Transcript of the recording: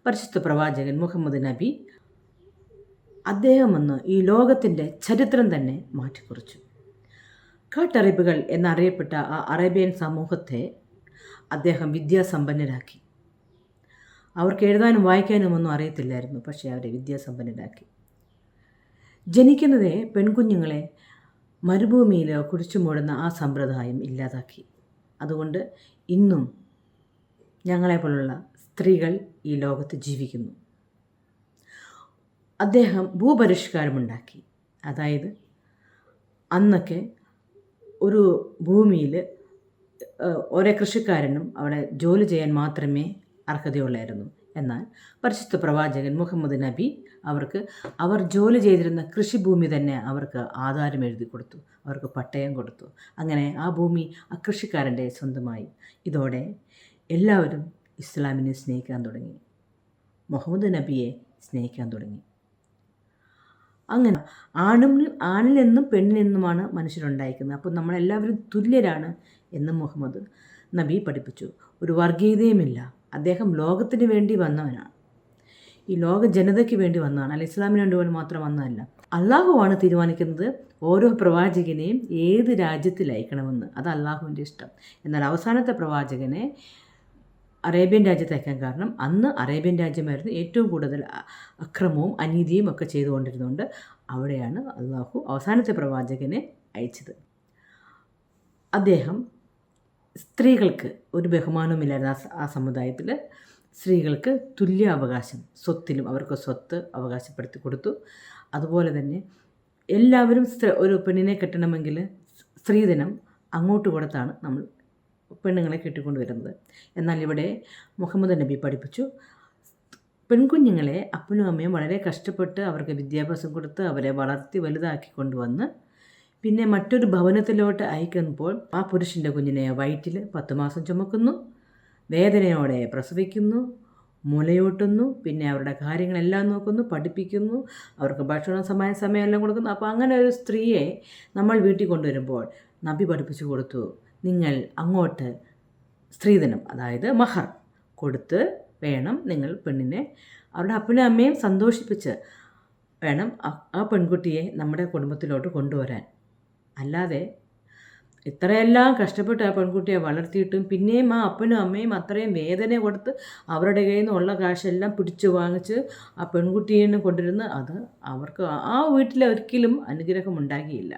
പരിശുദ്ധ പ്രവാചകൻ മുഹമ്മദ് നബി അദ്ദേഹം വന്ന് ഈ ലോകത്തിൻ്റെ ചരിത്രം തന്നെ മാറ്റിക്കുറിച്ചു. കാട്ടറബികൾ എന്നറിയപ്പെട്ട ആ അറേബ്യൻ സമൂഹത്തെ അദ്ദേഹം വിദ്യാസമ്പന്നരാക്കി. അവർക്ക് എഴുതാനും വായിക്കാനും ഒന്നും അറിയത്തില്ലായിരുന്നു, പക്ഷേ അവരെ വിദ്യാസമ്പന്നരാക്കി. ജനിക്കുന്നതേ പെൺകുഞ്ഞുങ്ങളെ മരുഭൂമിയിൽ കുടിച്ചു മൂടുന്ന ആ സമ്പ്രദായം ഇല്ലാതാക്കി. അതുകൊണ്ട് ഇന്നും ഞങ്ങളെപ്പോലുള്ള സ്ത്രീകൾ ഈ ലോകത്ത് ജീവിക്കുന്നു. അദ്ദേഹം ഭൂപരിഷ്കാരമുണ്ടാക്കി. അതായത് അന്നൊക്കെ ഒരു ഭൂമിയിൽ ഓരോ കൃഷിക്കാരനും അവിടെ ജോലി ചെയ്യാൻ മാത്രമേ അർഹതയുള്ളായിരുന്നു. എന്നാൽ പരിശുദ്ധ പ്രവാചകൻ മുഹമ്മദ് നബി അവർ ജോലി ചെയ്തിരുന്ന കൃഷിഭൂമി തന്നെ അവർക്ക് ആധാരം എഴുതി കൊടുത്തു, അവർക്ക് പട്ടയം കൊടുത്തു. അങ്ങനെ ആ ഭൂമി ആ കൃഷിക്കാരൻ്റെ സ്വന്തമായി. ഇതോടെ എല്ലാവരും ഇസ്ലാമിനെ സ്നേഹിക്കാൻ തുടങ്ങി, മുഹമ്മദ് നബിയെ സ്നേഹിക്കാൻ തുടങ്ങി. അങ്ങനെ ആണിൽ നിന്നും പെണ്ണിൽ നിന്നുമാണ് മനുഷ്യരുണ്ടായിരിക്കുന്നത്. അപ്പോൾ നമ്മളെല്ലാവരും തുല്യരാണ് എന്ന് മുഹമ്മദ് നബി പഠിപ്പിച്ചു. ഒരു വർഗീയതയുമില്ല. അദ്ദേഹം ലോകത്തിന് വേണ്ടി വന്നവനാണ്, ഈ ലോക ജനതയ്ക്ക് വേണ്ടി വന്നതാണ്, അല്ല ഇസ്ലാമിന് വേണ്ടി മാത്രം വന്നതല്ല. അള്ളാഹുവാണ് തീരുമാനിക്കുന്നത് ഓരോ പ്രവാചകനെയും ഏത് രാജ്യത്തിൽ അയക്കണമെന്ന്. അത് അള്ളാഹുവിൻ്റെ ഇഷ്ടം. എന്നാൽ അവസാനത്തെ പ്രവാചകനെ അറേബ്യൻ രാജ്യത്ത് അയക്കാൻ കാരണം അന്ന് അറേബ്യൻ രാജ്യമായിരുന്നു ഏറ്റവും കൂടുതൽ അക്രമവും അനീതിയും ഒക്കെ ചെയ്തുകൊണ്ടിരുന്നുകൊണ്ട് അവിടെയാണ് അള്ളാഹു അവസാനത്തെ പ്രവാചകനെ അയച്ചത്. അദ്ദേഹം സ്ത്രീകൾക്ക് ഒരു ബഹുമാനവുമില്ലായിരുന്നു. ആ സമുദായത്തിൽ സ്ത്രീകൾക്ക് തുല്യ അവകാശം, സ്വത്തിലും അവർക്ക് സ്വത്ത് അവകാശപ്പെടുത്തി കൊടുത്തു. അതുപോലെ തന്നെ എല്ലാവരും ഒരു പെണ്ണിനെ കെട്ടണമെങ്കിൽ സ്ത്രീധനം അങ്ങോട്ട് കൊടുത്താണ് നമ്മൾ പെണ്ണുങ്ങളെ കെട്ടിക്കൊണ്ട് വരുന്നത്. എന്നാൽ ഇവിടെ മുഹമ്മദ് നബി പഠിപ്പിച്ചു, പെൺകുഞ്ഞുങ്ങളെ അപ്പനും അമ്മയും വളരെ കഷ്ടപ്പെട്ട് അവർക്ക് വിദ്യാഭ്യാസം കൊടുത്ത് അവരെ വളർത്തി വലുതാക്കി കൊണ്ടുവന്ന് പിന്നെ മറ്റൊരു ഭവനത്തിലോട്ട് അയക്കുമ്പോൾ ആ പുരുഷൻ്റെ കുഞ്ഞിനെ വയറ്റിൽ 10 മാസം ചുമക്കുന്നു, വേദനയോടെ പ്രസവിക്കുന്നു, മുലയൂട്ടുന്നു, പിന്നെ അവരുടെ കാര്യങ്ങളെല്ലാം നോക്കുന്നു, പഠിപ്പിക്കുന്നു, അവർക്ക് ഭക്ഷണം സമയമെല്ലാം കൊടുക്കുന്നു. അപ്പോൾ അങ്ങനെ ഒരു സ്ത്രീയെ നമ്മൾ വീട്ടിൽ കൊണ്ടുവരുമ്പോൾ നബി പഠിപ്പിച്ചു കൊടുത്തു, നിങ്ങൾ അങ്ങോട്ട് സ്ത്രീധനം അതായത് മഹർ കൊടുത്ത് വേണം നിങ്ങൾ പെണ്ണിനെ അവരുടെ അപ്പനും അമ്മയും സന്തോഷിപ്പിച്ച് വേണം ആ പെൺകുട്ടിയെ നമ്മുടെ കുടുംബത്തിലോട്ട് കൊണ്ടുവരാൻ. അല്ലാതെ ഇത്രയെല്ലാം കഷ്ടപ്പെട്ട് ആ പെൺകുട്ടിയെ വളർത്തിയിട്ടും പിന്നെയും ആ അപ്പനും അമ്മയും അത്രയും വേദന കൊടുത്ത് അവരുടെ കയ്യിൽ നിന്നുള്ള കാശെല്ലാം പിടിച്ചു വാങ്ങിച്ച് ആ പെൺകുട്ടിയെ കൊണ്ടിരുന്ന് അത് അവർക്ക് ആ വീട്ടിൽ ഒരിക്കലും അനുഗ്രഹം ഉണ്ടാകിയില്ല.